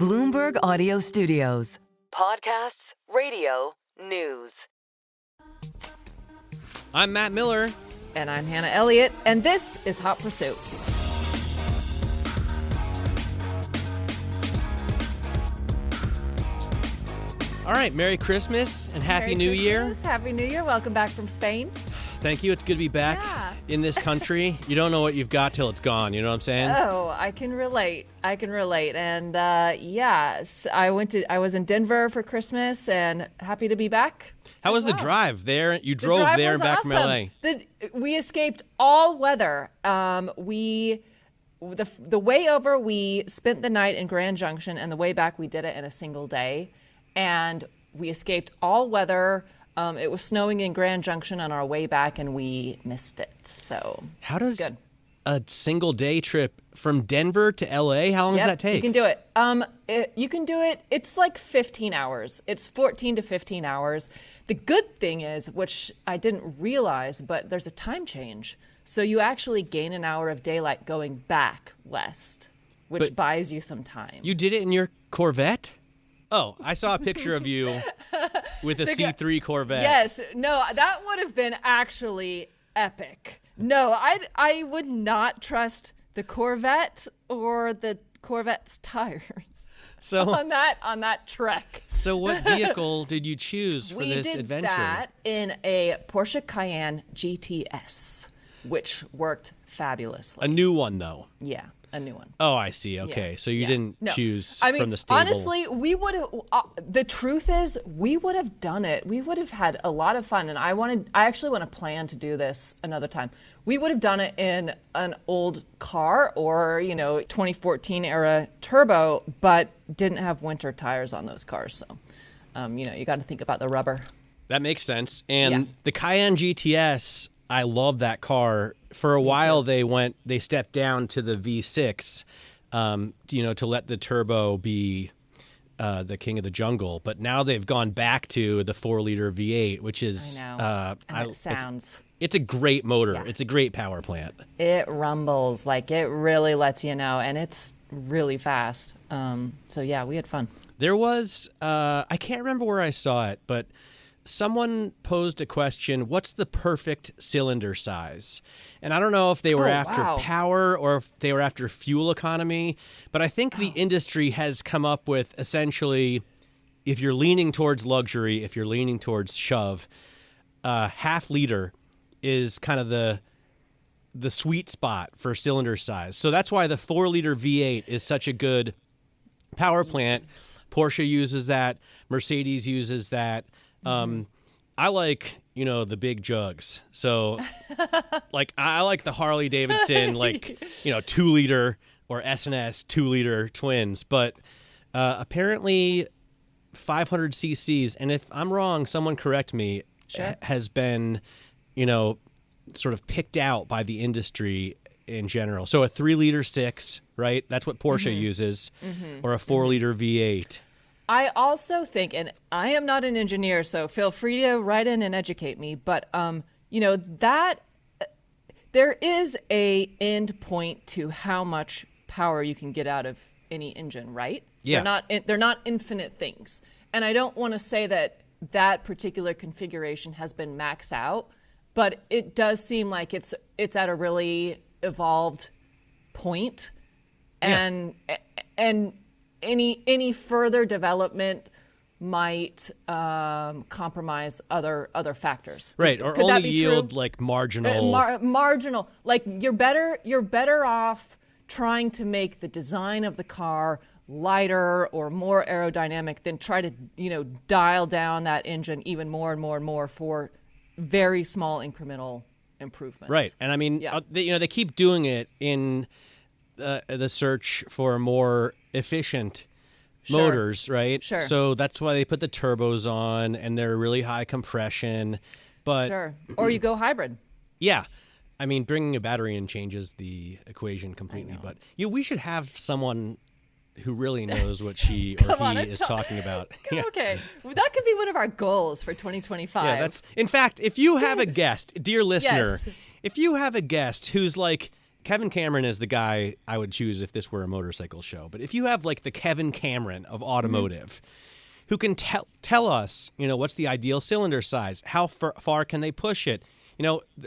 Bloomberg Audio Studios. Podcasts, radio, news. I'm Matt Miller. And I'm Hannah Elliott, and this is Hot Pursuit. All right, Merry Christmas and Happy New Year. Happy New Year. Welcome back from Spain. Thank you. It's good to be back in this country. You don't know what you've got till it's gone. You know what I'm saying? Oh, I can relate. And I was in Denver for Christmas and happy to be back. How was the drive there? You drove there and back from LA. We escaped all weather. The way over, we spent the night in Grand Junction, and the way back, we did it in a single day. And we escaped all weather. It was snowing in Grand Junction on our way back, and we missed it. So how does a single day trip from Denver to LA, how long does that take? You can do it. You can do it. It's like 15 hours. It's 14 to 15 hours. The good thing is, which I didn't realize, but there's a time change. So you actually gain an hour of daylight going back west, which buys you some time. You did it in your Corvette? Oh, I saw a picture of you with a C3 Corvette. Yes. No, that would have been actually epic. No, I would not trust the Corvette or the Corvette's tires. So on that trek. So what vehicle did you choose for this adventure? We did that in a Porsche Cayenne GTS, which worked fabulously. A new one, though. Yeah. A new one. Oh, I see. Okay. So you didn't choose from the stable. Honestly, we would have, the truth is, we would have done it. We would have had a lot of fun. And I actually want to plan to do this another time. We would have done it in an old car or, 2014 era turbo, but didn't have winter tires on those cars. So, you got to think about the rubber. That makes sense. And the Cayenne GTS, I love that car. For a while, they stepped down to the V6, to let the turbo be the king of the jungle. But now they've gone back to the 4-liter V8, which is it's a great motor. Yeah. It's a great power plant. It rumbles, like it really lets you know, and it's really fast. So yeah, we had fun. There was I can't remember where I saw it, but someone posed a question, what's the perfect cylinder size? And I don't know if they were after power or if they were after fuel economy, but I think the industry has come up with essentially, if you're leaning towards luxury, if you're leaning towards shove, half liter is kind of the sweet spot for cylinder size. So that's why the 4-liter V8 is such a good power plant. Porsche uses that. Mercedes uses that. I like, the big jugs. So I like the Harley Davidson, 2-liter or S&S 2-liter twins, but apparently 500 cc's. And if I'm wrong, someone correct me, has been, sort of picked out by the industry in general. So a 3-liter 6, right? That's what Porsche uses, or a 4-liter V8. I also think, and I am not an engineer, so feel free to write in and educate me, but, that there is a end point to how much power you can get out of any engine, right? Yeah. They're not infinite things. And I don't want to say that particular configuration has been maxed out, but it does seem like it's at a really evolved point. And any further development might compromise other factors. Right, or could only that be yield true? like marginal. Marginal. Like you're better off trying to make the design of the car lighter or more aerodynamic than try to dial down that engine even more and more and more for very small incremental improvements. Right, and I mean, they keep doing it in the search for more efficient motors, right? Sure. So that's why they put the turbos on, and they're really high compression. But or you go hybrid. Yeah, I mean, bringing a battery in changes the equation completely. But we should have someone who really knows what she or he is talking about. Okay, well, that could be one of our goals for 2025. Yeah, in fact, if you have a guest, dear listener, if you have a guest who's like Kevin Cameron is the guy I would choose if this were a motorcycle show. But if you have like the Kevin Cameron of automotive, who can tell us, what's the ideal cylinder size? How far can they push it?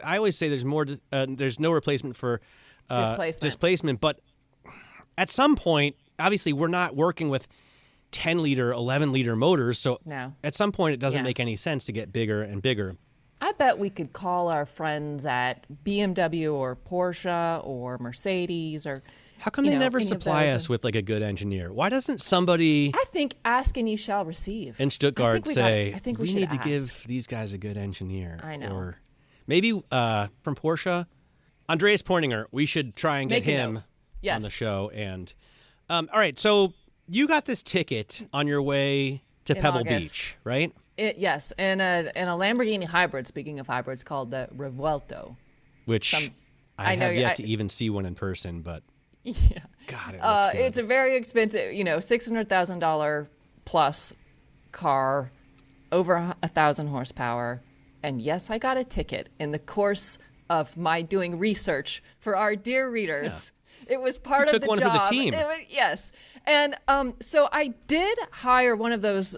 I always say there's no replacement for displacement. But at some point, obviously, we're not working with 10-liter, 11-liter motors. So at some point, it doesn't make any sense to get bigger and bigger. I bet we could call our friends at BMW or Porsche or Mercedes or... How come they never supply us with like a good engineer? Why doesn't somebody... I think ask and you shall receive. In Stuttgart we need to give these guys a good engineer. I know. Or maybe from Porsche, Andreas Pointinger, we should try and get him on the show. And all right, so you got this ticket on your way to Pebble August. Beach, right? Yes, and a Lamborghini hybrid, speaking of hybrids, called the Revuelto. Which I have yet to even see one in person, but God, it's a very expensive, $600,000 plus car, over 1,000 horsepower. And yes, I got a ticket in the course of my doing research for our dear readers. Yeah. It was part of the job. You took one for the team. Yes. And so I did hire one of those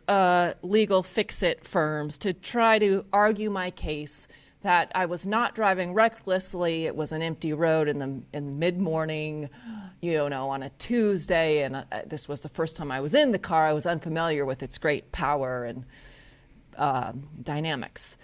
legal fix-it firms to try to argue my case that I was not driving recklessly. It was an empty road in mid-morning, on a Tuesday. And this was the first time I was in the car. I was unfamiliar with its great power and dynamics.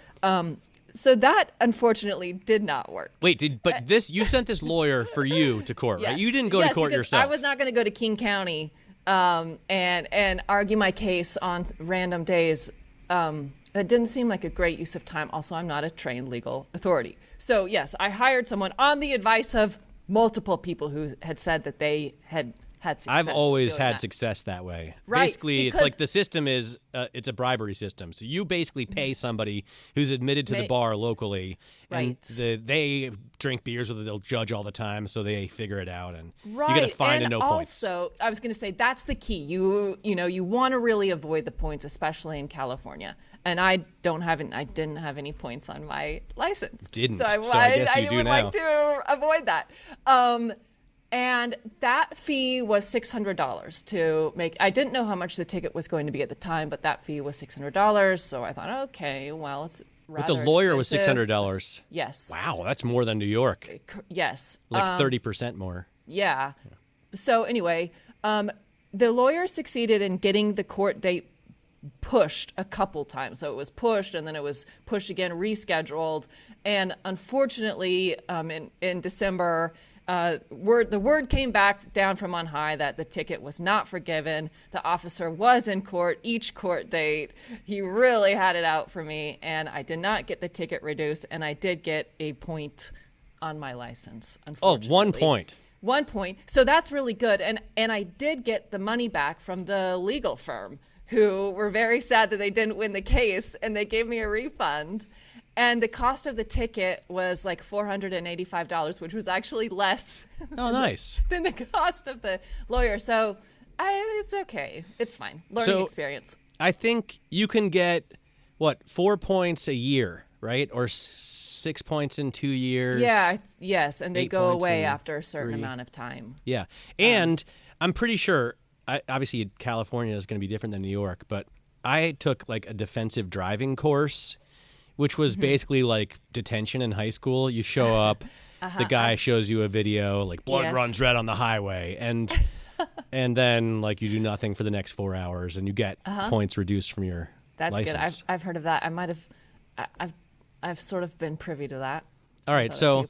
So that, unfortunately, did not work. Wait, you sent this lawyer for you to court, right? You didn't go to court yourself. I was not going to go to King County and argue my case on random days. That didn't seem like a great use of time. Also, I'm not a trained legal authority. So, yes, I hired someone on the advice of multiple people who had said that they had success. I've always had success that way. Right, basically, it's like the system is it's a bribery system. So you basically pay somebody who's admitted to the bar locally, and they drink beers with they'll judge all the time, so they figure it out, and you get a fine and no points. Also, I was going to say that's the key. You want to really avoid the points, especially in California. And I didn't have any points on my license. So I guess you do would now. like to avoid that. And that fee was $600 to make. I didn't know how much the ticket was going to be at the time, but that fee was $600. So I thought, okay, well, it's rather But the lawyer expensive. was $600. Yes. Wow, that's more than New York. Yes. Like 30% more. Yeah. So anyway, the lawyer succeeded in getting the court date pushed a couple times. So it was pushed, and then it was pushed again, rescheduled. And unfortunately, in December, the word came back down from on high that the ticket was not forgiven. The officer was in court each court date. He really had it out for me, and I did not get the ticket reduced, and I did get a point on my license, unfortunately. Oh, 1 point. 1 point. So that's really good. And I did get the money back from the legal firm, who were very sad that they didn't win the case, and they gave me a refund. And the cost of the ticket was like $485, which was actually less than the cost of the lawyer. So it's okay. It's fine. Learning experience. I think you can get, 4 points a year, right? Or 6 points in 2 years. Yeah, yes. And they go away after a certain amount of time. Yeah. And I'm pretty sure, obviously California is going to be different than New York, but I took like a defensive driving course, which was basically like detention in high school. You show up, the guy shows you a video, like blood runs red on the highway, and then like you do nothing for the next 4 hours, and you get points reduced from your license. That's good. I've heard of that. I've sort of been privy to that. All right, so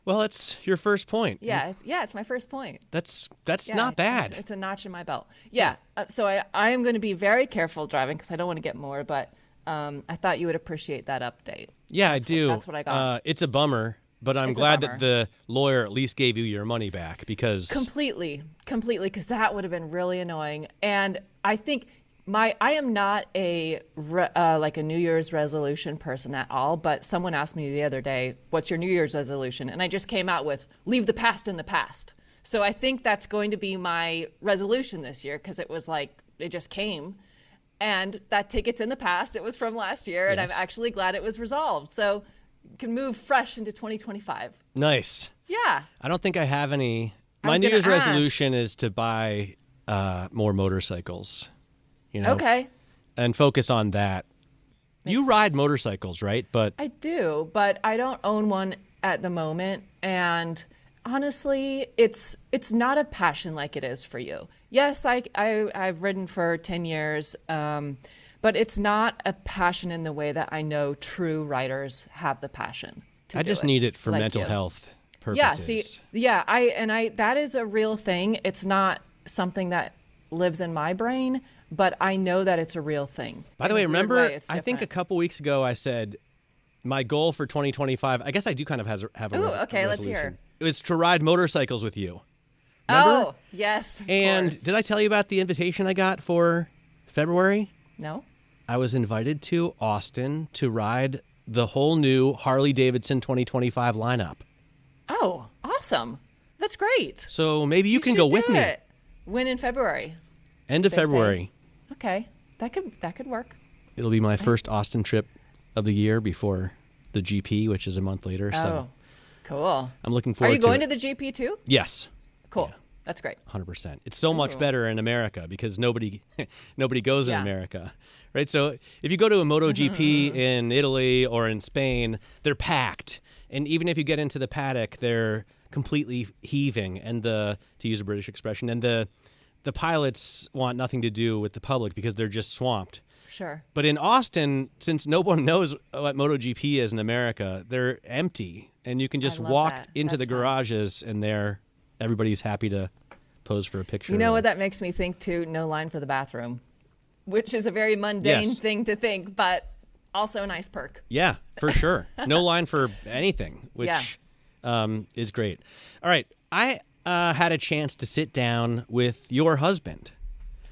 well, it's your first point. Yeah, it's my first point. That's not bad. It's a notch in my belt. Yeah. So I am going to be very careful driving because I don't want to get more, but. I thought you would appreciate that update. Yeah, I do. That's what I got. It's a bummer, but I'm glad that the lawyer at least gave you your money back because... Completely, because that would have been really annoying. And I think I am not like a New Year's resolution person at all, but someone asked me the other day, what's your New Year's resolution? And I just came out with, leave the past in the past. So I think that's going to be my resolution this year because it was like, it just came. And that ticket's in the past. It was from last year, and I'm actually glad it was resolved. So can move fresh into 2025. Nice. Yeah. I don't think I have any. My New Year's resolution is to buy more motorcycles. Okay. And focus on that. You ride motorcycles, right? But I do, but I don't own one at the moment. And honestly, it's not a passion like it is for you. Yes, I've ridden for 10 years, but it's not a passion in the way that I know true riders have the passion to I do just it, need it for like mental you. health Yeah, purposes. that is a real thing. It's not something that lives in my brain, but I know that it's a real thing. By the way, remember, I think a couple weeks ago I said my goal for 2025, I guess I do kind of have a okay, resolution. let's hear. It was to ride motorcycles with you. Remember? Oh, yes. Of And course. did I tell you about the invitation I got for February? No? I was invited to Austin to ride the whole new Harley-Davidson 2025 lineup. Oh, awesome. That's great. So maybe you can should go with do me. it. When in February? End of They say. February. Okay. That could work. It'll be my first Austin trip of the year before the GP, which is a month later. So cool. I'm looking forward to it. Are you going to the GP too? Yes. Cool. That's great. 100%. It's so much better in America because nobody goes in America, right? So if you go to a MotoGP in Italy or in Spain, they're packed. And even if you get into the paddock, they're completely heaving. And to use a British expression, and the pilots want nothing to do with the public because they're just swamped. Sure. But in Austin, since no one knows what MotoGP is in America, they're empty. And you can just walk into the garages and everybody's happy to pose for a picture. You know what that makes me think too? No line for the bathroom, which is a very mundane thing to think, but also a nice perk. Yeah, for sure. No line for anything, which is great. All right. I had a chance to sit down with your husband.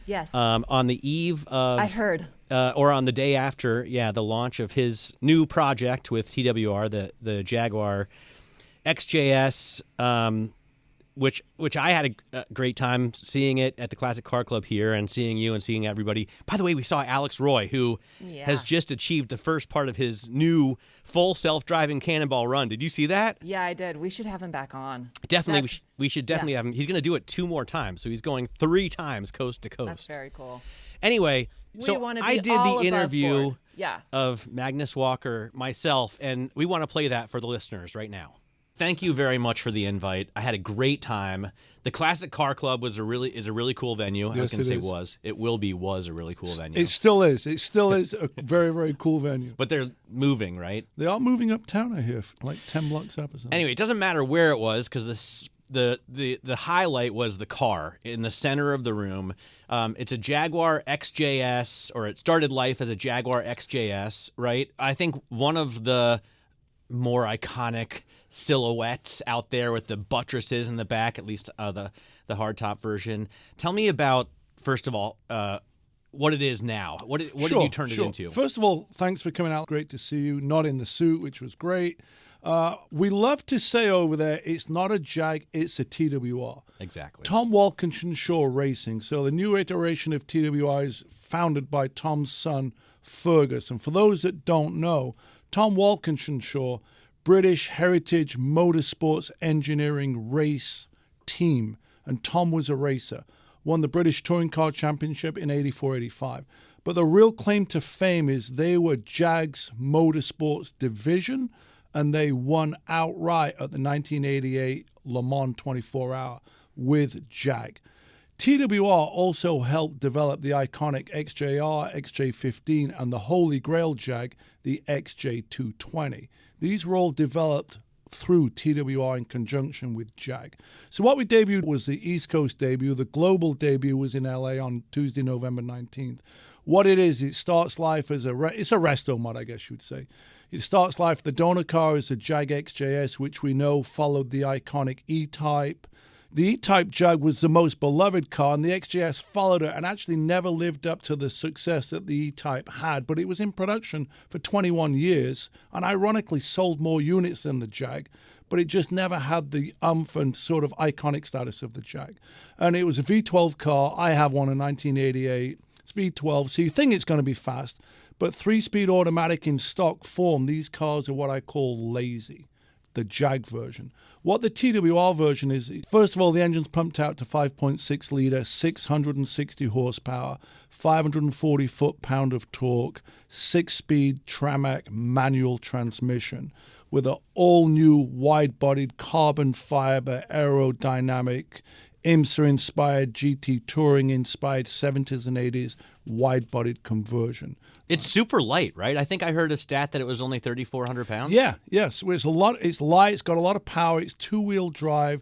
Yes. On the eve of... I heard. Or on the day after, the launch of his new project with TWR, the Jaguar XJS, which I had a great time seeing it at the Classic Car Club here and seeing you and seeing everybody. By the way, we saw Alex Roy, who has just achieved the first part of his new full self-driving Cannonball run. Did you see that? Yeah, I did. We should have him back on. Definitely. We should definitely have him. He's going to do it 2 more times. So he's going 3 times coast to coast. That's very cool. Anyway, I did the interview Yeah. of Magnus Walker myself, and we want to play that for the listeners right now. Thank you very much for the invite. I had a great time. The Classic Car Club is a really cool venue. Yes, I was going to say is. It was a really cool venue. It still is. It still is a very, very cool venue. But they're moving, right? They are moving uptown, I hear, like 10 blocks up or something. Anyway, it doesn't matter where it was because the highlight was the car in the center of the room. It's a Jaguar XJS, or it started life as a Jaguar XJS, right? I think one of the more iconic silhouettes out there with the buttresses in the back, at least the hardtop version. Tell me about, first of all, what it is now. What did you turn it into? First of all, thanks for coming out. Great to see you. Not in the suit, which was great. We love to say over there, it's not a Jag, it's a TWR. Exactly. Tom Walkinshaw Racing. So the new iteration of TWR is founded by Tom's son, Fergus. And for those that don't know, Tom Walkinshaw, British Heritage Motorsports Engineering race team. And Tom was a racer. Won the British Touring Car Championship in 84-85. But the real claim to fame is they were Jag's Motorsports division, and they won outright at the 1988 Le Mans 24-hour with Jag. TWR also helped develop the iconic XJR, XJ15, and the Holy Grail Jag, the XJ220. These were all developed through TWR in conjunction with Jag. So what we debuted was the East Coast debut. The global debut was in LA on Tuesday, November 19th. What it is, it starts life as it's a resto mod, I guess you would say. It starts life, the donor car is a Jag XJS, which we know followed the iconic E-Type. The E-Type Jag was the most beloved car, and the XJS followed it and actually never lived up to the success that the E-Type had. But it was in production for 21 years and ironically sold more units than the Jag, but it just never had the umph and sort of iconic status of the Jag. And it was a V12 car. I have one in 1988. It's V12, so you think it's going to be fast. But 3-speed automatic in stock form, these cars are what I call lazy, the Jag version. What the TWR version is, first of all, the engine's pumped out to 5.6 liter, 660 horsepower, 540 foot-pound of torque, 6-speed Tramac manual transmission with an all-new wide-bodied carbon fiber aerodynamic IMSA-inspired, GT Touring-inspired 70s and 80s wide-bodied conversion. It's super light, right? I think I heard a stat that it was only 3,400 pounds. Yeah, yes. It's a lot. It's light. It's got a lot of power. It's two-wheel drive.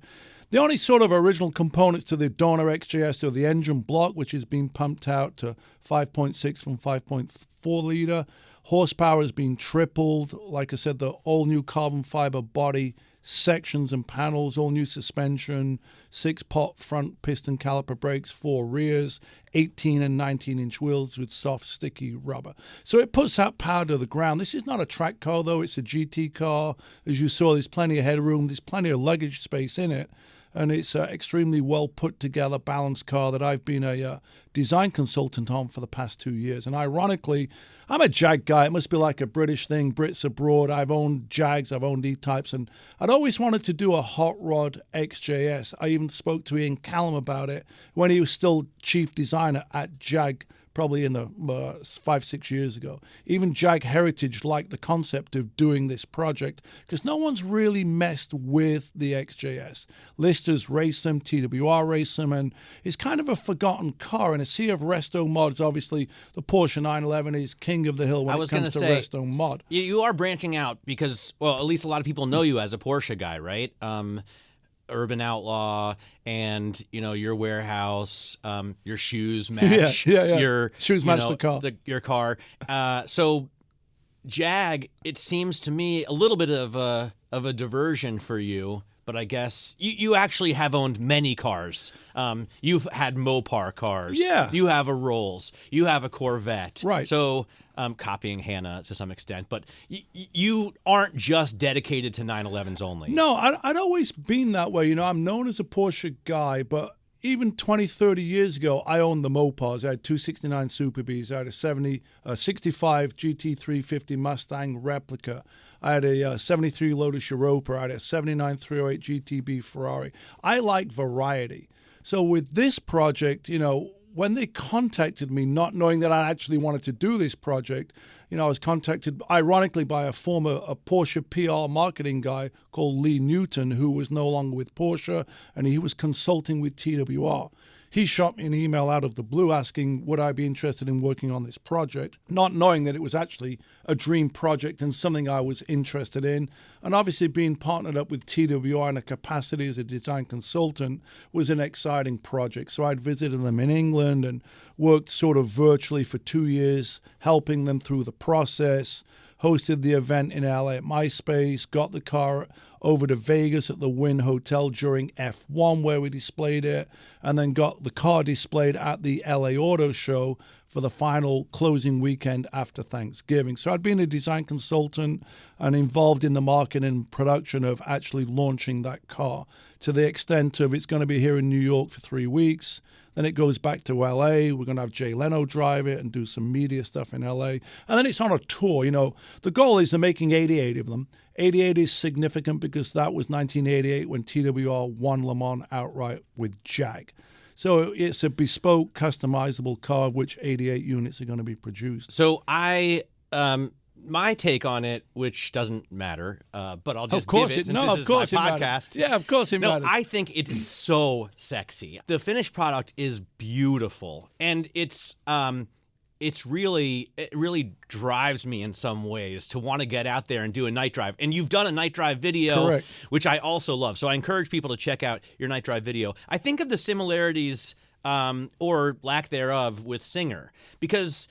The only sort of original components to the Donner XJS are the engine block, which has been pumped out to 5.6 from 5.4 liter. Horsepower has been tripled. Like I said, the all-new carbon fiber body sections and panels, all new suspension, 6-pot front piston caliper brakes, 4 rears, 18 and 19-inch wheels with soft, sticky rubber. So it puts that power to the ground. This is not a track car, though. It's a GT car. As you saw, there's plenty of headroom. There's plenty of luggage space in it. And it's an extremely well put together, balanced car that I've been a design consultant on for the past 2 years. And ironically, I'm a Jag guy. It must be like a British thing, Brits abroad. I've owned Jags, I've owned E-Types, and I'd always wanted to do a hot rod XJS. I even spoke to Ian Callum about it when he was still chief designer at Jag, probably in the 5-6 years ago. Even Jag Heritage liked the concept of doing this project because no one's really messed with the XJS. Listers race them, TWR race them, and it's kind of a forgotten car. In a sea of resto mods, obviously the Porsche 911 is king of the hill when it comes to resto mod. You are branching out because, well, at least a lot of people know you as a Porsche guy, right? Urban Outlaw and your warehouse, your shoes match. Your shoes match the car. Your car. So Jag, it seems to me a little bit of a diversion for you. But I guess you actually have owned many cars. You've had Mopar cars. Yeah. You have a Rolls. You have a Corvette. Right. So copying Hannah to some extent. But you aren't just dedicated to 911s only. No, I'd always been that way. I'm known as a Porsche guy, but even 20, 30 years ago, I owned the Mopars. I had 269 Super Bs. I had a 65 GT350 Mustang replica. I had a 73 Lotus Europa. I had a 79 308 GTB Ferrari. I like variety. So with this project, when they contacted me, not knowing that I actually wanted to do this project, I was contacted, ironically, by a Porsche PR marketing guy called Lee Newton, who was no longer with Porsche, and he was consulting with TWR. He shot me an email out of the blue asking, would I be interested in working on this project, not knowing that it was actually a dream project and something I was interested in. And obviously being partnered up with TWR in a capacity as a design consultant was an exciting project. So I'd visited them in England and worked sort of virtually for 2 years, helping them through the process, hosted the event in LA at MySpace, got the car over to Vegas at the Wynn Hotel during F1 where we displayed it, and then got the car displayed at the LA Auto Show for the final closing weekend after Thanksgiving. So I'd been a design consultant and involved in the marketing and production of actually launching that car to the extent of it's going to be here in New York for 3 weeks. Then it goes back to L.A. We're going to have Jay Leno drive it and do some media stuff in L.A. And then it's on a tour. The goal is they're making 88 of them. 88 is significant because that was 1988 when TWR won Le Mans outright with Jag. So it's a bespoke, customizable car of which 88 units are going to be produced. So my take on it, which doesn't matter, but I'll just give it since this is my podcast. Yeah, of course it matters. I think it's so sexy. The finished product is beautiful, and it really drives me in some ways to want to get out there and do a night drive. And you've done a night drive video, correct, which I also love. So I encourage people to check out your night drive video. I think of the similarities or lack thereof with Singer, because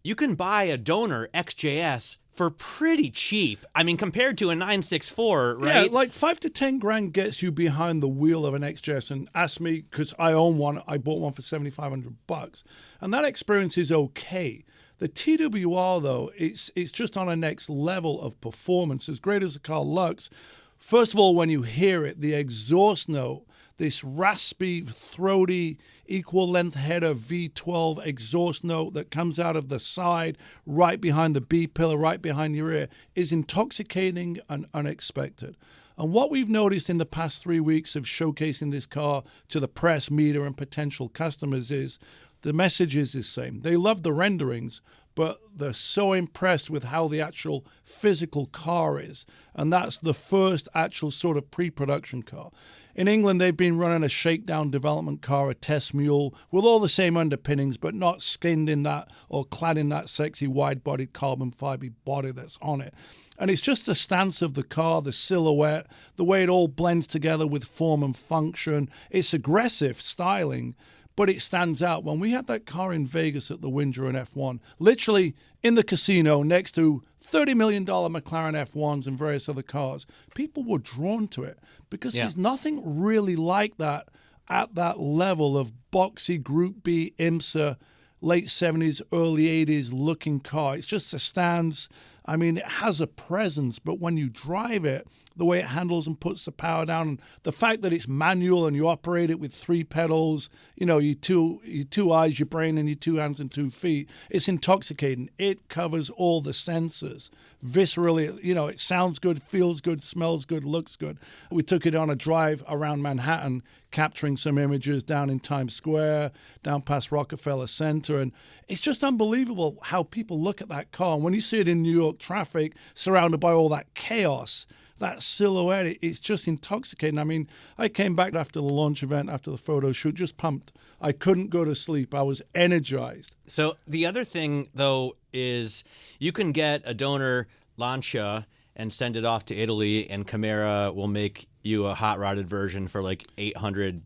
you can buy a Donor XJS for pretty cheap. I mean, compared to a 964, right? Yeah, like $5 to $10 gets you behind the wheel of an XJS. And ask me, because I own one, I bought one for $7,500, and that experience is okay. The TWR, though, it's just on a next level of performance. As great as the car looks, first of all, when you hear it, the exhaust note, this raspy, throaty, equal-length header V12 exhaust note that comes out of the side, right behind the B-pillar, right behind your ear, is intoxicating and unexpected. And what we've noticed in the past 3 weeks of showcasing this car to the press, media, and potential customers is the message is the same. They love the renderings, but they're so impressed with how the actual physical car is. And that's the first actual sort of pre-production car. In England, they've been running a shakedown development car, a test mule, with all the same underpinnings, but not skinned in that or clad in that sexy wide-bodied carbon fiber body that's on it. And it's just the stance of the car, the silhouette, the way it all blends together with form and function. It's aggressive styling, but it stands out. When we had that car in Vegas at the Windsor and F1, literally in the casino next to $30 million McLaren F1s and various other cars, people were drawn to it because there's nothing really like that at that level of boxy Group B IMSA, late 70s, early 80s looking car. It's just a stance. I mean, it has a presence, but when you drive it, the way it handles and puts the power down, and the fact that it's manual and you operate it with 3 pedals, you know, your two eyes, your brain, and your 2 hands and 2 feet, it's intoxicating. It covers all the senses. Viscerally, you know, it sounds good, feels good, smells good, looks good. We took it on a drive around Manhattan, capturing some images down in Times Square, down past Rockefeller Center, and it's just unbelievable how people look at that car. And when you see it in New York traffic, surrounded by all that chaos, that silhouette, it's just intoxicating. I mean, I came back after the launch event, after the photo shoot, just pumped. I couldn't go to sleep. I was energized. So the other thing, though, is you can get a donor Lancia and send it off to Italy, and Camara will make you a hot-rodded version for like $800,000.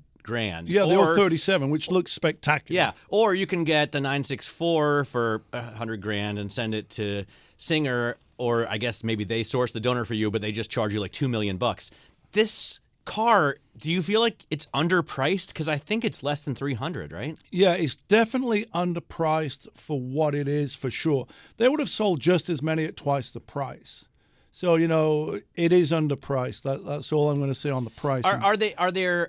Yeah, the old 37, which looks spectacular. Yeah, or you can get the 964 for $100,000 and send it to Singer, or I guess maybe they source the donor for you, but they just charge you like $2 million. This car, do you feel like it's underpriced? Because I think it's less than $300,000, right? Yeah, it's definitely underpriced for what it is, for sure. They would have sold just as many at twice the price. So, you know, it is underpriced. That's all I'm going to say on the price. Are there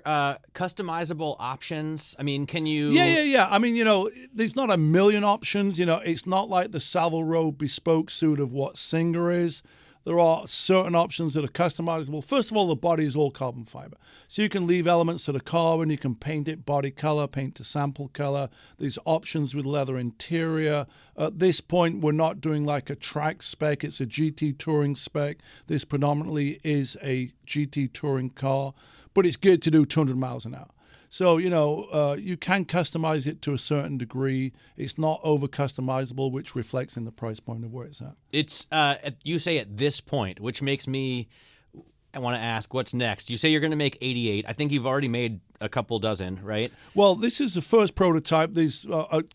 customizable options? I mean, can you... Yeah. I mean, you know, there's not a million options. You know, it's not like the Savile Row bespoke suit of what Singer is. There are certain options that are customizable. First of all, the body is all carbon fiber. So you can leave elements to the car and you can paint it body color, paint to sample color. There's options with leather interior. At this point, we're not doing like a track spec. It's a GT touring spec. This predominantly is a GT touring car, but it's geared to do 200 miles an hour. So, you know, you can customize it to a certain degree. It's not over-customizable, which reflects in the price point of where it's at. It's you say at this point, which makes me want to ask, what's next? You say you're going to make 88. I think you've already made a couple dozen, right? Well, this is the first prototype. There's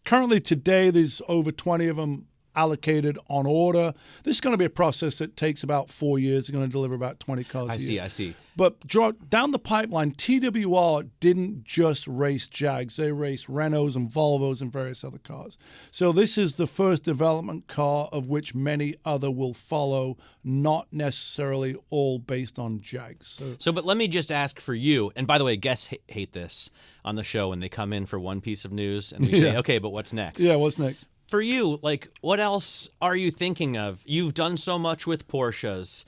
currently today, there's over 20 of them allocated on order. This is going to be a process that takes about 4 years. They're going to deliver about 20 cars a year. I see. But down the pipeline, TWR didn't just race Jags. They raced Renaults and Volvos and various other cars. So this is the first development car of which many other will follow, not necessarily all based on Jags. But let me just ask for you, and by the way, guests hate this on the show when they come in for one piece of news and we say, okay, but what's next? Yeah, what's next? For you, like, what else are you thinking of? You've done so much with Porsches.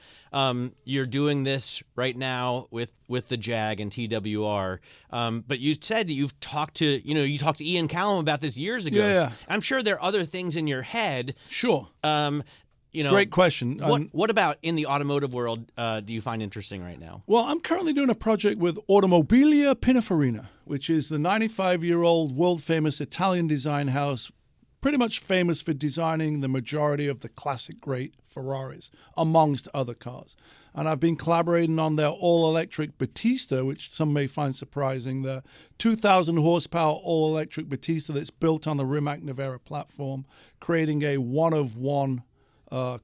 You're doing this right now with the Jag and TWR. But you said that you've talked to Ian Callum about this years ago. Yeah. I'm sure there are other things in your head. Sure. Great question. What about in the automotive world do you find interesting right now? Well, I'm currently doing a project with Automobilia Pininfarina, which is the 95-year-old world-famous Italian design house, pretty much famous for designing the majority of the classic great Ferraris, amongst other cars. And I've been collaborating on their all-electric Battista, which some may find surprising, the 2,000 horsepower all-electric Battista that's built on the Rimac Nevera platform, creating a one-of-one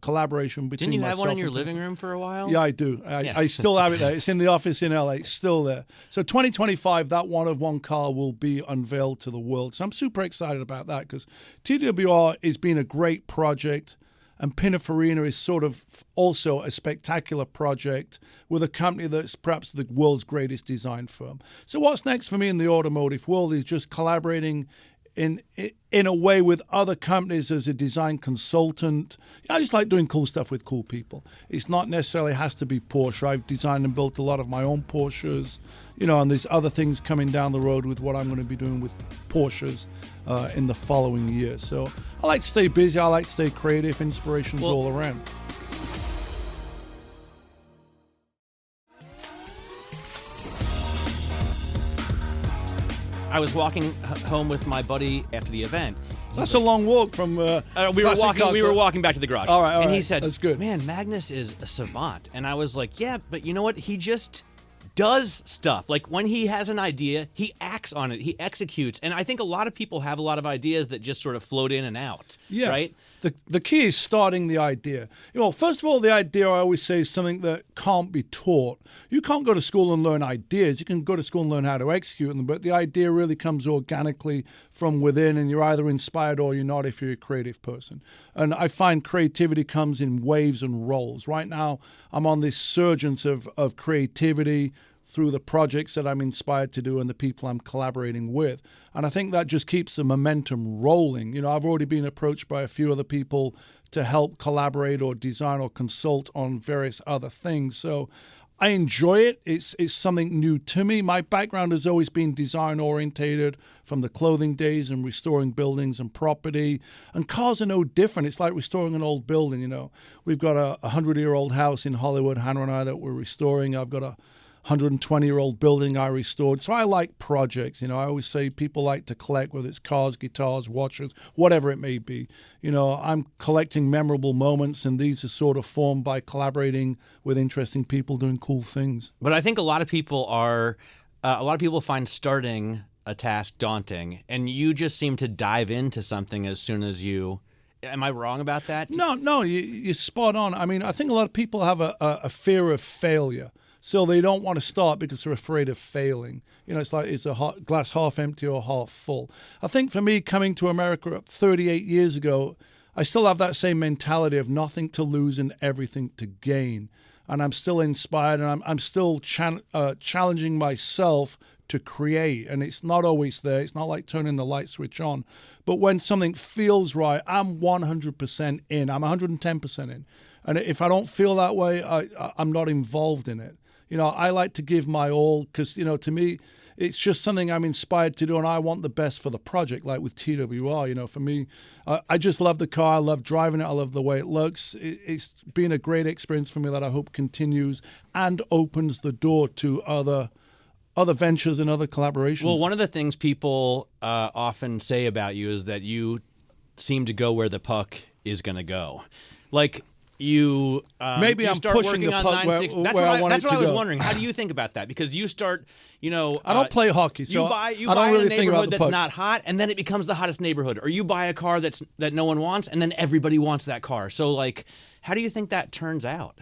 collaboration between Didn't you have one in your and living room for a while? Yeah, I do. I still have it there. It's in the office in LA. It's still there. So 2025, that one-of-one car will be unveiled to the world. So I'm super excited about that because TWR has been a great project. And Pininfarina is sort of also a spectacular project with a company that's perhaps the world's greatest design firm. So what's next for me in the automotive world is just collaborating in a way with other companies as a design consultant. I just like doing cool stuff with cool people. It's not necessarily has to be Porsche. I've designed and built a lot of my own Porsches, and there's other things coming down the road with what I'm going to be doing with Porsches in the following year. So I like to stay busy. I like to stay creative. Inspiration's all around. I was walking home with my buddy after the event. That's a long walk from. We were walking back to the garage. All right, and he said, "That's good, man. Magnus is a savant." And I was like, "Yeah, but you know what? He just does stuff. Like when he has an idea, he acts on it. He executes." And I think a lot of people have a lot of ideas that just sort of float in and out. Yeah. Right. The key is starting the idea. First of all, the idea I always say is something that can't be taught. You can't go to school and learn ideas. You can go to school and learn how to execute them, but the idea really comes organically from within, and you're either inspired or you're not if you're a creative person. And I find creativity comes in waves and rolls. Right now, I'm on this surgence of creativity through the projects that I'm inspired to do and the people I'm collaborating with. And I think that just keeps the momentum rolling. I've already been approached by a few other people to help collaborate or design or consult on various other things. So I enjoy it. It's something new to me. My background has always been design orientated from the clothing days and restoring buildings and property. And cars are no different. It's like restoring an old building. We've got a 100-year-old house in Hollywood, Hannah and I, that we're restoring. I've got a 120-year-old building I restored. So I like projects. I always say people like to collect, whether it's cars, guitars, watches, whatever it may be. I'm collecting memorable moments, and these are sort of formed by collaborating with interesting people doing cool things. But I think a lot of people find starting a task daunting, and you just seem to dive into something as soon as you. Am I wrong about that? No, you're spot on. I mean, I think a lot of people have a fear of failure. So they don't want to start because they're afraid of failing. It's like, is a glass half empty or half full? I think for me, coming to America 38 years ago, I still have that same mentality of nothing to lose and everything to gain. And I'm still inspired, and I'm still challenging myself to create. And it's not always there. It's not like turning the light switch on. But when something feels right, I'm 100% in. I'm 110% in. And if I don't feel that way, I'm not involved in it. I like to give my all because, to me, it's just something I'm inspired to do, and I want the best for the project, like with TWR. For me, I just love the car. I love driving it. I love the way it looks. It's been a great experience for me that I hope continues and opens the door to other ventures and other collaborations. Well, one of the things people often say about you is that you seem to go where the puck is going to go. Like, maybe I'm pushing the puck where I want it to go. That's what I was wondering. How do you think about that? Because you start, I don't play hockey, so I don't really think about the puck. You buy a neighborhood that's not hot, and then it becomes the hottest neighborhood. Or you buy a car that no one wants, and then everybody wants that car. So, how do you think that turns out?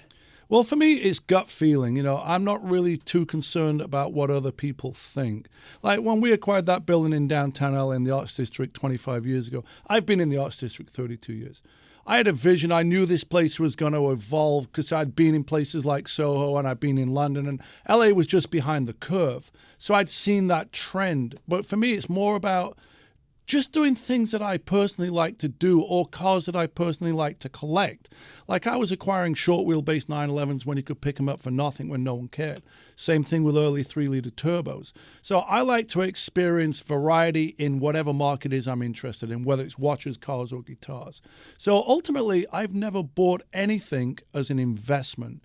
Well, for me, it's gut feeling. I'm not really too concerned about what other people think. Like when we acquired that building in downtown LA in the Arts District 25 years ago, I've been in the Arts District 32 years. I had a vision. I knew this place was going to evolve because I'd been in places like Soho and I'd been in London, and LA was just behind the curve. So I'd seen that trend. But for me, it's more about just doing things that I personally like to do or cars that I personally like to collect. Like I was acquiring short wheelbase 911s when you could pick them up for nothing when no one cared. Same thing with early 3-liter turbos. So I like to experience variety in whatever market is I'm interested in, whether it's watches, cars, or guitars. So ultimately, I've never bought anything as an investment.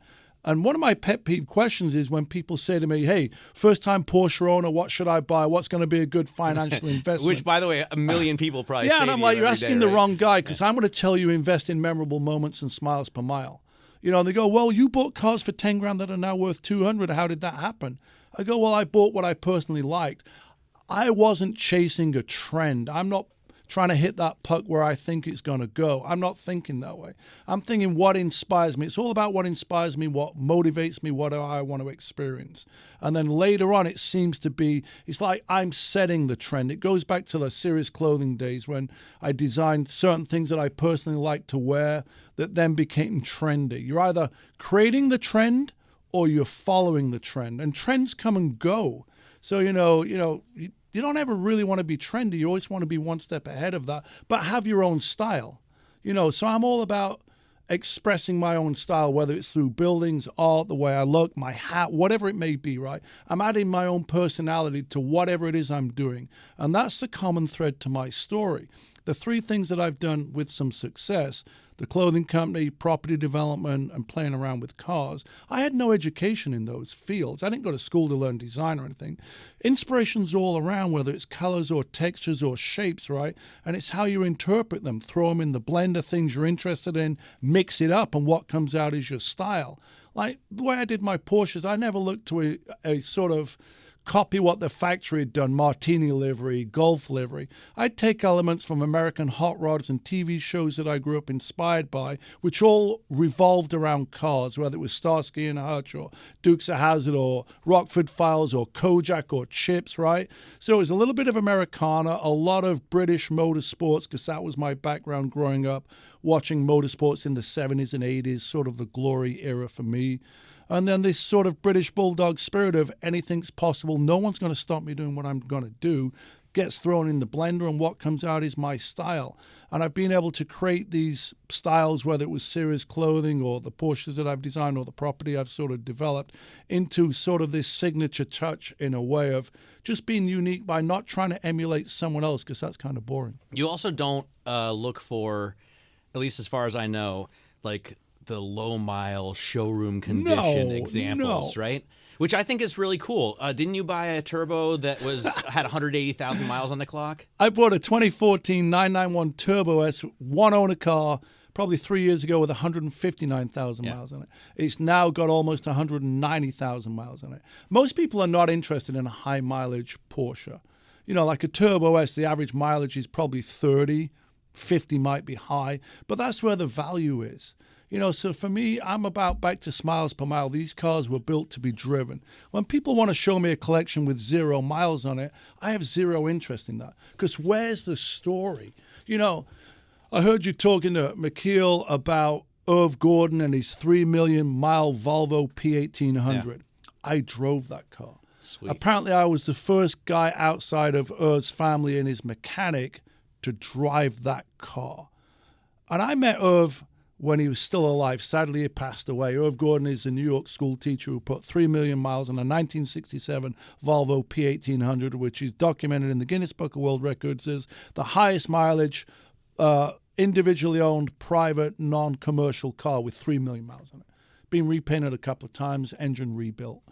And one of my pet peeve questions is when people say to me, hey, first-time Porsche owner, what should I buy? What's going to be a good financial investment? Which, by the way, a million people probably say and I'm like, you're asking the right? wrong guy because I'm going to tell you invest in memorable moments and smiles per mile. And they go, well, you bought cars for 10 grand that are now worth 200. How did that happen? I go, well, I bought what I personally liked. I wasn't chasing a trend. I'm not trying to hit that puck where I think it's going to go. I'm not thinking that way. I'm thinking what inspires me. It's all about what inspires me, what motivates me, what I want to experience. And then later on, it seems to be, it's like I'm setting the trend. It goes back to the serious clothing days when I designed certain things that I personally like to wear that then became trendy. You're either creating the trend or you're following the trend. And trends come and go. So, you don't ever really want to be trendy. You always want to be one step ahead of that, but have your own style. So I'm all about expressing my own style, whether it's through buildings, art, the way I look, my hat, whatever it may be, right? I'm adding my own personality to whatever it is I'm doing. And that's the common thread to my story. The three things that I've done with some success, the clothing company, property development, and playing around with cars, I had no education in those fields. I didn't go to school to learn design or anything. Inspiration's all around, whether it's colors or textures or shapes, right? And it's how you interpret them. Throw them in the blender, things you're interested in, mix it up, and what comes out is your style. Like the way I did my Porsches, I never looked to a sort of copy what the factory had done, Martini livery, Golf livery. I'd take elements from American hot rods and TV shows that I grew up inspired by, which all revolved around cars, whether it was Starsky and Hutch or Dukes of Hazzard or Rockford Files or Kojak or Chips, right? So it was a little bit of Americana, a lot of British motorsports, because that was my background growing up, watching motorsports in the 70s and 80s, sort of the glory era for me. And then this sort of British bulldog spirit of anything's possible, no one's going to stop me doing what I'm going to do, gets thrown in the blender, and what comes out is my style. And I've been able to create these styles, whether it was serious clothing or the Porsches that I've designed or the property I've sort of developed, into sort of this signature touch in a way of just being unique by not trying to emulate someone else, because that's kind of boring. You also don't look for, at least as far as I know, like the low-mile showroom condition examples, right? Which I think is really cool. Didn't you buy a turbo that had 180,000 miles on the clock? I bought a 2014 991 Turbo S, one-owner car, probably 3 years ago with 159,000 miles on it. It's now got almost 190,000 miles on it. Most people are not interested in a high-mileage Porsche. Like a Turbo S, the average mileage is probably 30, 50 might be high, but that's where the value is. So for me, I'm about back to smiles per mile. These cars were built to be driven. When people want to show me a collection with 0 miles on it, I have zero interest in that. Because where's the story? I heard you talking to McKeel about Irv Gordon and his 3 million mile Volvo P1800. Yeah. I drove that car. Sweet. Apparently, I was the first guy outside of Irv's family and his mechanic to drive that car. And I met Irv when he was still alive. Sadly, he passed away. Irv Gordon is a New York school teacher who put 3 million miles on a 1967 Volvo P1800, which is documented in the Guinness Book of World Records as the highest mileage individually owned, private, non-commercial car with 3 million miles on it. Been repainted a couple of times, engine rebuilt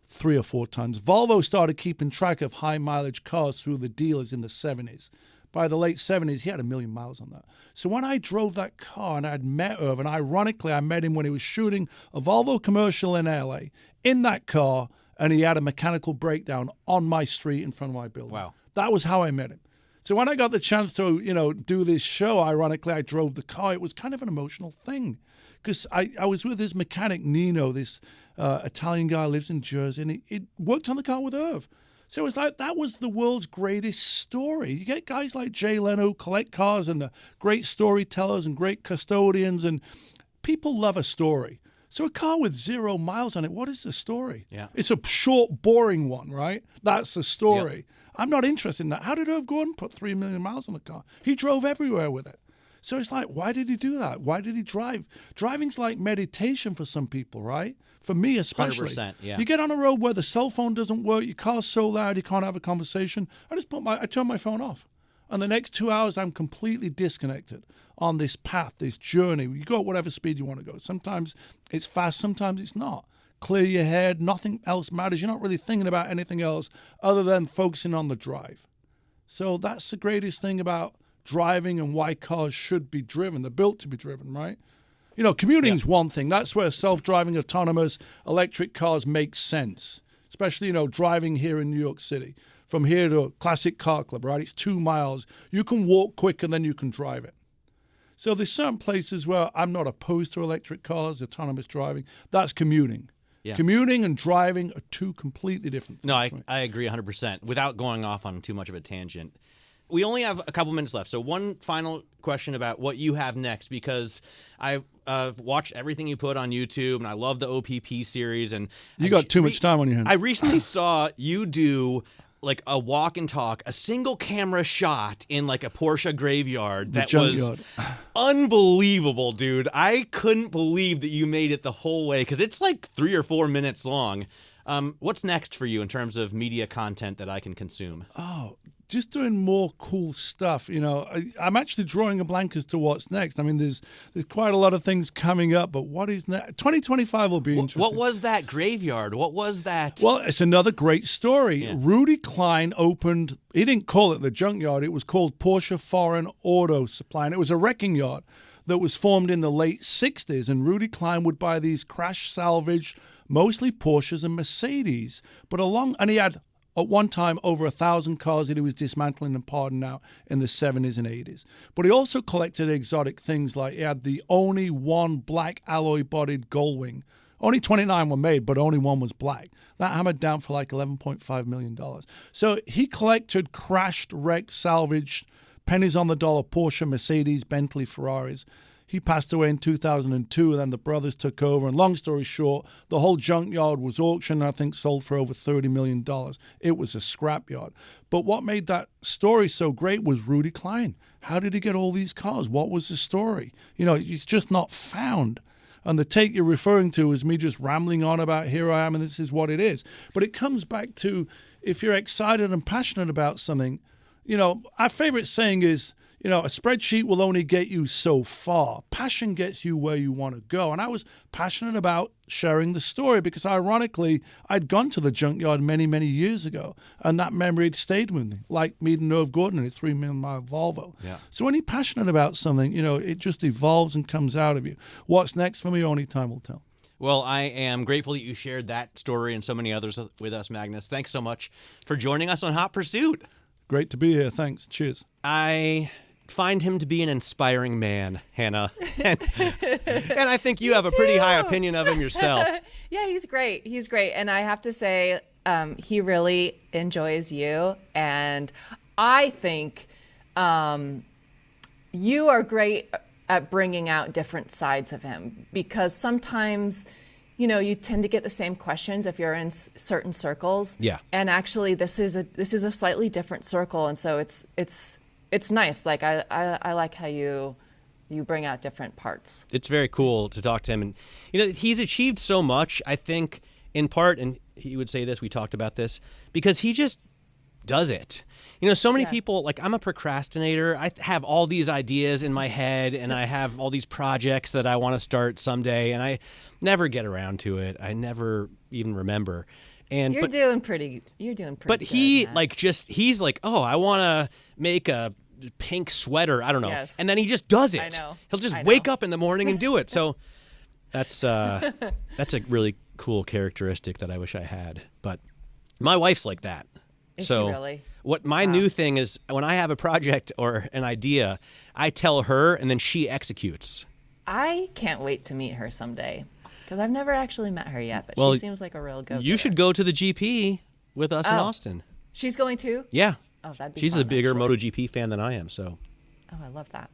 3 or 4 times. Volvo started keeping track of high mileage cars through the dealers in the 70s. By the late 70s, he had 1 million miles on that. So when I drove that car and I'd met Irv, and ironically, I met him when he was shooting a Volvo commercial in LA in that car, and he had a mechanical breakdown on my street in front of my building. Wow. That was how I met him. So when I got the chance to, do this show, ironically, I drove the car. It was kind of an emotional thing because I was with his mechanic, Nino, this Italian guy, lives in Jersey, and he worked on the car with Irv. So it was like that was the world's greatest story. You get guys like Jay Leno who collect cars and the great storytellers and great custodians, and people love a story. So a car with 0 miles on it, what is the story? Yeah. It's a short, boring one, right? That's the story. Yep. I'm not interested in that. How did Irv Gordon put 3 million miles on the car? He drove everywhere with it. So it's like, why did he do that? Why did he drive? Driving's like meditation for some people, right? For me especially. 100%, yeah. You get on a road where the cell phone doesn't work, your car's so loud you can't have a conversation. I turn my phone off. And the next 2 hours, I'm completely disconnected on this path, this journey. You go at whatever speed you want to go. Sometimes it's fast, sometimes it's not. Clear your head, nothing else matters. You're not really thinking about anything else other than focusing on the drive. So that's the greatest thing about driving and why cars should be driven. They're built to be driven, right? Commuting's one thing. That's where self-driving, autonomous, electric cars make sense, especially, driving here in New York City. from here to Classic Car Club, right? It's 2 miles. You can walk quicker than you can drive it. So there's certain places where I'm not opposed to electric cars, autonomous driving. That's commuting. Yeah. Commuting and driving are two completely different things. No, I agree 100%. Without going off on too much of a tangent, we only have a couple minutes left. So one final question about what you have next, because I've watched everything you put on YouTube, and I love the OPP series. And you got too much time on your hands. I recently saw you do like a walk and talk, a single camera shot in like a Porsche graveyard that was unbelievable, dude. I couldn't believe that you made it the whole way, because it's like 3 or 4 minutes long. What's next for you in terms of media content that I can consume? Oh, just doing more cool stuff. You know, I'm actually drawing a blank as to what's next. I mean, there's quite a lot of things coming up, but what is next? 2025 will be interesting. What was that graveyard? What was that? Well, it's another great story. Yeah. Rudy Klein opened, he didn't call it the junkyard, it was called Porsche Foreign Auto Supply, and it was a wrecking yard that was formed in the late 60s, and Rudy Klein would buy these crash salvaged, mostly Porsches and Mercedes, and he had at one time over 1,000 cars that he was dismantling and parting out in the 70s and 80s. But he also collected exotic things, like he had the only one black alloy-bodied Gullwing. Only 29 were made, but only one was black. That hammered down for like $11.5 million. So he collected crashed, wrecked, salvaged, pennies on the dollar Porsche, Mercedes, Bentley, Ferraris. He passed away in 2002, and then the brothers took over. And long story short, the whole junkyard was auctioned, and I think sold for over $30 million. It was a scrapyard. But what made that story so great was Rudy Klein. How did he get all these cars? What was the story? You know, it's just not found. And the take you're referring to is me just rambling on about here I am and this is what it is. But it comes back to, if you're excited and passionate about something, you know, our favorite saying is, you know, a spreadsheet will only get you so far. Passion gets you where you want to go. And I was passionate about sharing the story because, ironically, I'd gone to the junkyard many, many years ago, and that memory had stayed with me, like meeting Irv Gordon in a 3 million mile Volvo. Yeah. So when you're passionate about something, you know, it just evolves and comes out of you. What's next for me, only time will tell. Well, I am grateful that you shared that story and so many others with us, Magnus. Thanks so much for joining us on Hot Pursuit. Great to be here. Thanks. Cheers. I find him to be an inspiring man, Hannah. And I think you have a pretty high opinion of him yourself. Yeah, he's great. He's great. And I have to say, he really enjoys you. And I think you are great at bringing out different sides of him, because sometimes, you know, you tend to get the same questions if you're in certain circles. Yeah. And actually, this is a slightly different circle. And so it's nice. Like I like how you bring out different parts. It's very cool to talk to him, and you know, he's achieved so much, I think, in part, and he would say this, we talked about this, because he just does it. You know, so many people, like, I'm a procrastinator. I have all these ideas in my head, and I have all these projects that I want to start someday, and I never get around to it. I never even remember. And you're doing pretty but he good, like just he's like, oh, I want to make a pink sweater, I don't know. Yes. And then he just does it. I know. He'll just wake up in the morning and do it. So that's a really cool characteristic that I wish I had. But my wife's like that. Is she really? What my new thing is, when I have a project or an idea, I tell her and then she executes. I can't wait to meet her someday. Because I've never actually met her yet, but she seems like a real go-getter. You should go to the GP with us in Austin. She's going too? Yeah. Oh, that'd be She's fun, a bigger actually. MotoGP fan than I am, so. Oh, I love that.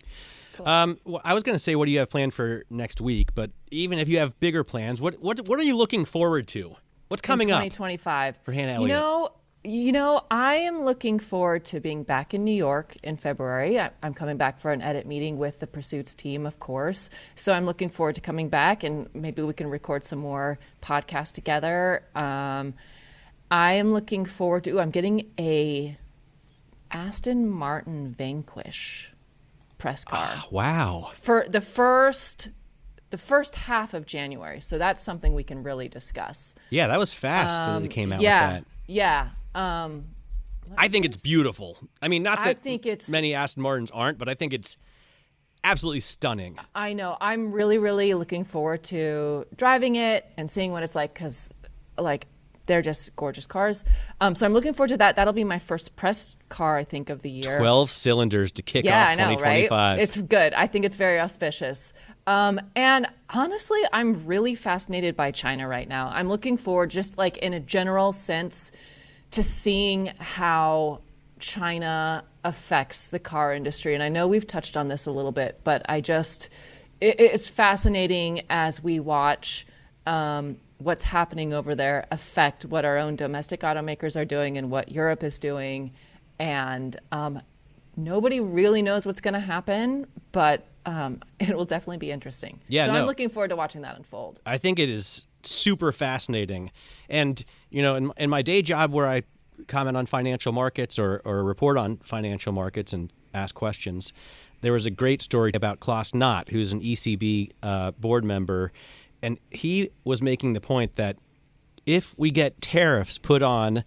Cool. Well, I was going to say, what do you have planned for next week? But even if you have bigger plans, what are you looking forward to? What's coming in 2025 up for Hannah Elliott? You know, I am looking forward to being back in New York in February. I'm coming back for an edit meeting with the Pursuits team, of course. So I'm looking forward to coming back, and maybe we can record some more podcasts together. I am looking forward to, I'm getting a Aston Martin Vanquish press car. Oh, wow. For the first half of January. So that's something we can really discuss. Yeah, that was fast that they came out with that. Yeah. I think it's beautiful. I mean, not that many Aston Martins aren't, but I think it's absolutely stunning. I know. I'm really, really looking forward to driving it and seeing what it's like, because, like, they're just gorgeous cars. So I'm looking forward to that. That'll be my first press car, I think, of the year. 12 cylinders to kick off 2025. Right? It's good. I think it's very auspicious. And honestly, I'm really fascinated by China right now. I'm looking forward, just like in a general sense, to seeing how China affects the car industry. And I know we've touched on this a little bit, but it's fascinating as we watch what's happening over there affect what our own domestic automakers are doing and what Europe is doing. And nobody really knows what's going to happen, but it will definitely be interesting. Yeah, so I'm looking forward to watching that unfold. I think it is super fascinating. And, in my day job where I comment on financial markets or report on financial markets and ask questions, there was a great story about Klaus Knott, who's an ECB board member. And he was making the point that if we get tariffs put on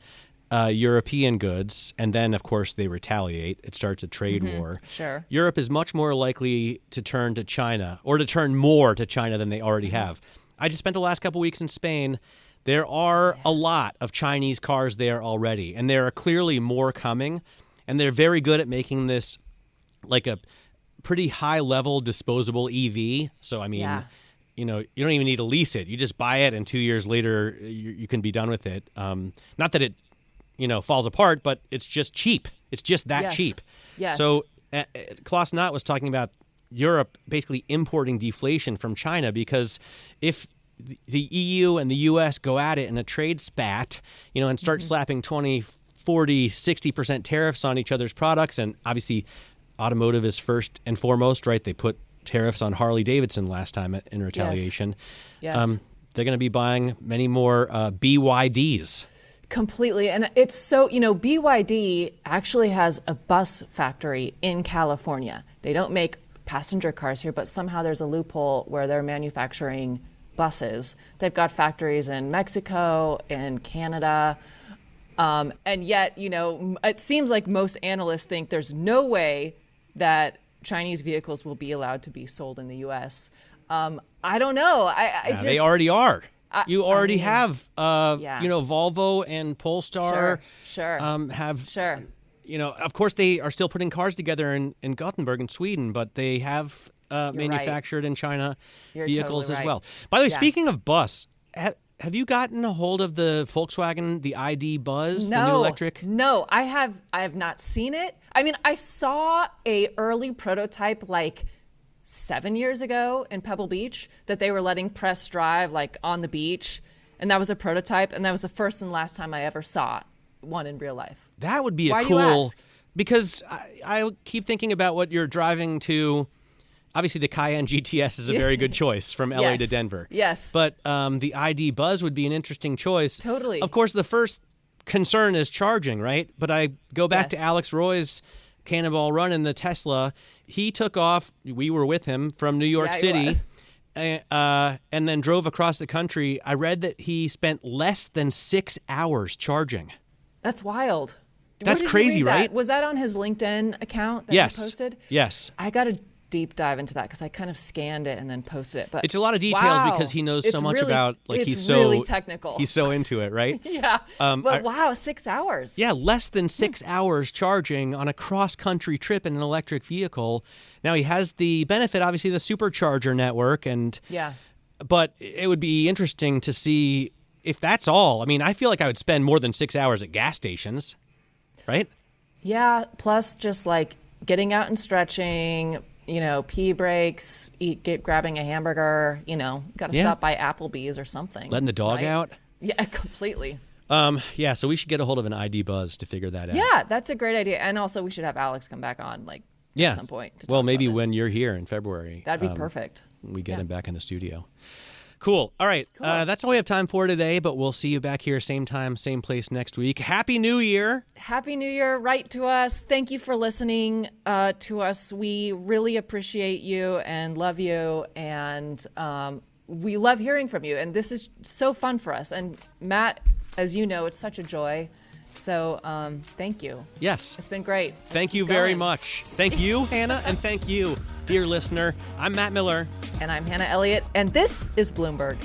European goods, and then, of course, they retaliate, it starts a trade war. Sure. Europe is much more likely to turn to China, or to turn more to China than they already have. I just spent the last couple weeks in Spain. There are a lot of Chinese cars there already, and there are clearly more coming. And they're very good at making this like a pretty high-level disposable EV. So, I mean, you don't even need to lease it. You just buy it, and 2 years later, you can be done with it. Not that it falls apart, but it's just cheap. It's just that cheap. Yes. So Klaus Knott was talking about Europe basically importing deflation from China, because if the EU and the US go at it in a trade spat, and start slapping 20, 40, 60% tariffs on each other's products, and obviously automotive is first and foremost, right? They put tariffs on Harley Davidson last time in retaliation. Yes. They're going to be buying many more BYDs. Completely. And it's so, BYD actually has a bus factory in California. They don't make passenger cars here, but somehow there's a loophole where they're manufacturing buses. They've got factories in Mexico, in Canada. And yet, it seems like most analysts think there's no way that Chinese vehicles will be allowed to be sold in the U.S. I don't know. They already are. You already have, Volvo and Polestar. Sure. Of course, they are still putting cars together in Gothenburg in Sweden, but they have manufactured in China vehicles totally as well. By the way, speaking of bus, have you gotten a hold of the Volkswagen, the ID Buzz, the new electric? No, I have not seen it. I mean, I saw a early prototype like 7 years ago in Pebble Beach that they were letting press drive like on the beach, and that was a prototype, and that was the first and last time I ever saw one in real life. That would be Why do you ask? Because I keep thinking about what you're driving to. Obviously, the Cayenne GTS is a very good choice from LA to Denver. Yes. But the ID Buzz would be an interesting choice. Totally. Of course, the first concern is charging, right? But I go back to Alex Roy's Cannonball Run in the Tesla. He took off, we were with him, from New York City and then drove across the country. I read that he spent less than 6 hours charging. That's wild. That's crazy, right? Was that on his LinkedIn account that he posted? Yes. I got to deep dive into that because I kind of scanned it and then posted it. But it's a lot of details because he knows so much about, like, he's really technical. He's so into it, right? Yeah. But 6 hours. Yeah, less than 6 hours charging on a cross-country trip in an electric vehicle. Now, he has the benefit, obviously, the supercharger network, but it would be interesting to see if that's all. I mean, I feel like I would spend more than 6 hours at gas stations, right? Yeah, plus just like getting out and stretching, pee breaks, grabbing a hamburger, got to stop by Applebee's or something. Letting the dog out? Yeah, completely. So we should get a hold of an ID Buzz to figure that out. Yeah, that's a great idea. And also we should have Alex come back on at some point. Well, maybe when you're here in February. That'd be perfect. We get him back in the studio. Cool. All right. Cool. That's all we have time for today, but we'll see you back here same time, same place next week. Happy New Year. Happy New Year. Write to us. Thank you for listening to us. We really appreciate you and love you, and we love hearing from you. And this is so fun for us. And Matt, as you know, it's such a joy. So thank you. Yes. It's been great. Thank you very much. Thank you, Hannah, and thank you, dear listener. I'm Matt Miller. And I'm Hannah Elliott, and this is Bloomberg.